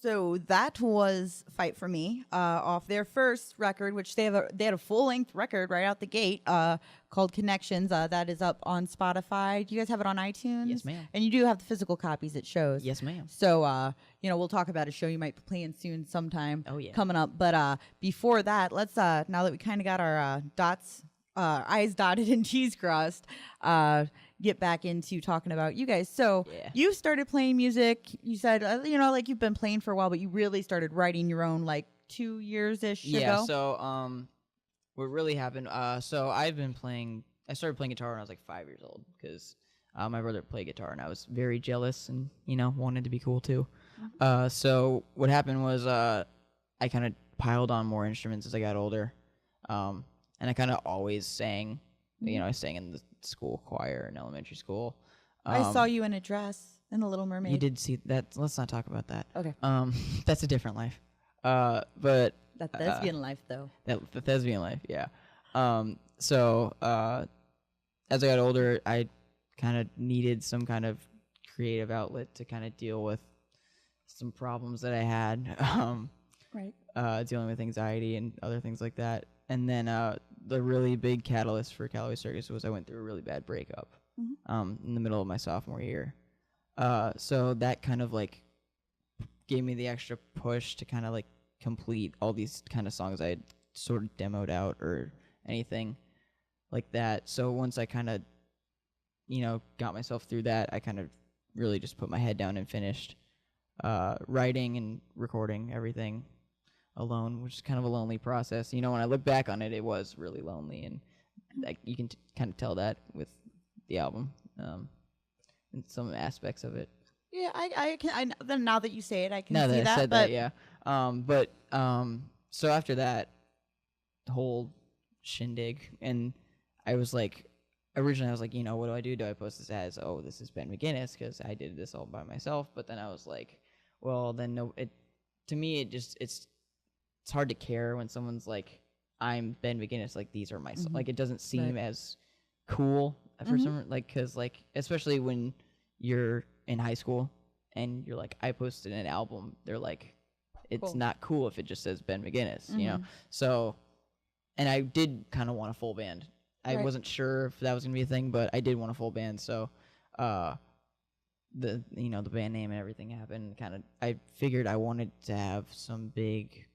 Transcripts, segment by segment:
So that was Fight for Me off their first record, which they had a full-length record right out the gate called Connections. That is up on Spotify. Do you guys have it on iTunes? Yes, ma'am. And you do have the physical copies it shows. Yes, ma'am. So, we'll talk about a show you might be playing soon sometime coming up. But before that, let's, now that we kind of got our I's dotted and T's crossed, get back into talking about you guys. So you started playing music. You said, like you've been playing for a while, but you really started writing your own like 2 years-ish ago. Yeah, so what really happened, so I started playing guitar when I was like 5 years old because my brother played guitar and I was very jealous and, wanted to be cool too. So what happened was I kind of piled on more instruments as I got older. And I kind of always sang. I sang in the school choir in elementary school. I saw you in a dress in The Little Mermaid. You did see that. Let's not talk about that. Okay. That's a different life. But that thespian life, though. The thespian life, yeah. So as I got older, I kind of needed some kind of creative outlet to kind of deal with some problems that I had. Dealing with anxiety and other things like that. And then the really big catalyst for Calloway Circus was I went through a really bad breakup in the middle of my sophomore year. So that kind of like gave me the extra push to kind of like complete all these kind of songs I had sort of demoed out or anything like that. So once I kind of, got myself through that, I kind of really just put my head down and finished writing and recording everything alone, which is kind of a lonely process. When I look back on it, it was really lonely, and you can kind of tell that with the album and some aspects of it. Yeah, I can. Then now that you say it, I can now see that I said that, yeah. So after that whole shindig, and I was like, originally I was like, what do I do? Do I post this as, oh, this is Ben McGinnis because I did this all by myself? But then I was like, well, then no. To me, it's hard to care when someone's like, I'm Ben McGinnis, like these are my songs. Like it doesn't seem as cool for some, like, because like especially when you're in high school and you're like, I posted an album, they're like, it's not cool if it just says Ben McGinnis, So, and I did kind of want a full band. I wasn't sure if that was gonna be a thing, but I did want a full band. So, the band name and everything happened. I figured I wanted to have some big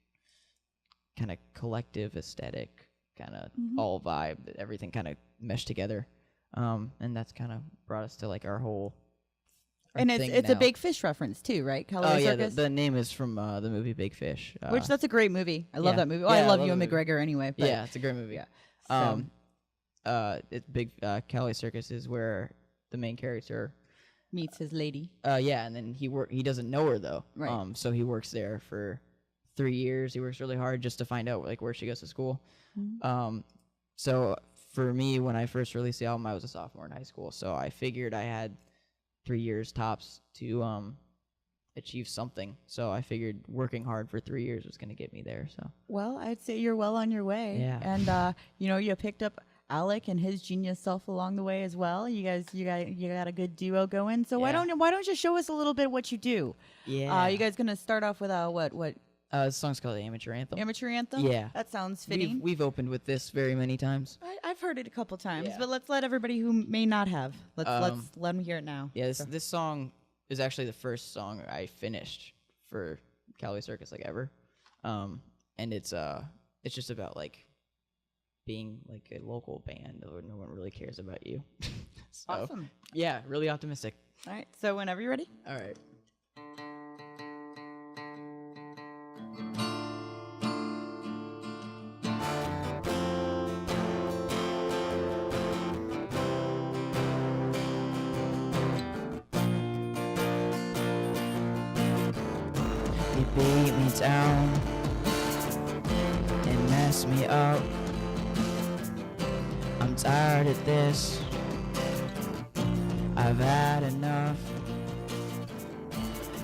kind of collective aesthetic, kind of all vibe, that everything kind of meshed together. And that's kind of brought us to like our whole. And it's a Big Fish reference too, right? Calloway Circus? The name is from the movie Big Fish. Which that's a great movie. I love that movie. Well, I love Ewan McGregor anyway. But yeah, it's a great movie. Yeah. It's big. Calloway Circus is where the main character meets his lady. And then he doesn't know her though. Right. So he works there for 3 years. He works really hard just to find out like where she goes to school. So for me, when I first released the album, I was a sophomore in high school. So I figured I had 3 years tops to achieve something. So I figured working hard for 3 years was going to get me there. So well, I'd say you're well on your way. Yeah. And you picked up Alec and his genius self along the way as well. You got a good duo going. So why don't you show us a little bit what you do? Yeah. You guys gonna start off with what? The song's called Amateur Anthem. Amateur Anthem? Yeah. That sounds fitting. We've opened with this very many times. I've heard it a couple times, Yeah. but let's let everybody who may not have. Let's let them hear it now. Yeah, this song is actually the first song I finished for Calloway Circus like ever. And it's just about like being like a local band where no one really cares about you. So, awesome. Yeah, really optimistic. All right. So whenever you're ready. All right. They beat me down and mess me up. I'm tired of this. I've had enough.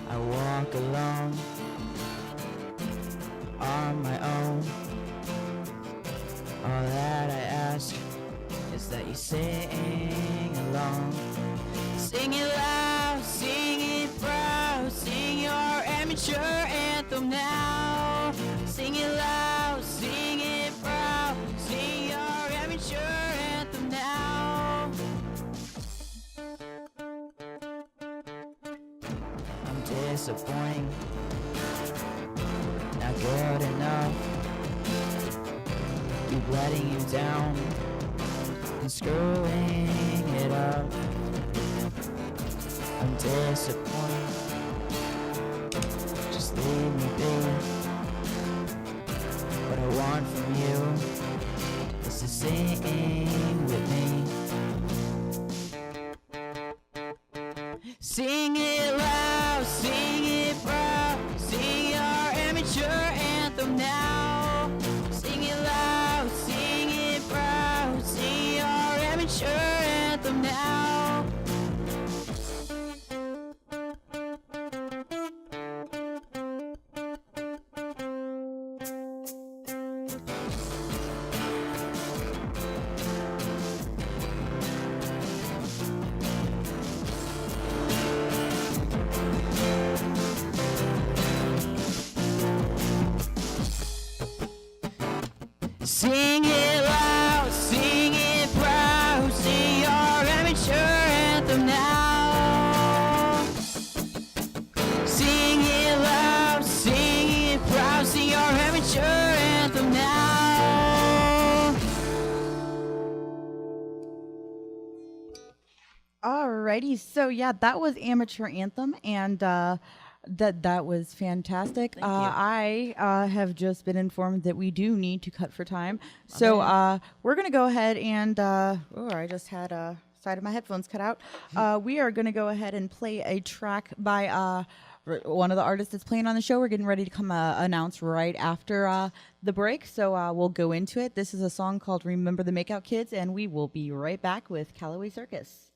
I walk alone on my own. All that I ask is that you sing along. Sing it loud, sing it proud, sing amateur anthem now. Sing it loud, sing it proud, sing your amateur anthem now. I'm disappointing, not good enough. Keep letting you down and screwing it up. I'm disappointed, just leave me be. What I want from you is to sing with me. Sing it loud, sing it proud, sing your amateur anthem now. Sing it loud, sing it proud, sing your amateur anthem now. Sing it loud, sing it proud, sing your amateur anthem now. Sing it loud, sing it proud, sing your amateur anthem now. Alrighty, so yeah, that was Amateur Anthem, and that was fantastic. I have just been informed that we do need to cut for time, so we're gonna go ahead and I just had a side of my headphones cut out. We are gonna go ahead and play a track by one of the artists that's playing on the show. We're getting ready to come announce right after the break, so we'll go into it. This is a song called "Remember the Makeout Kids," and we will be right back with Calloway Circus.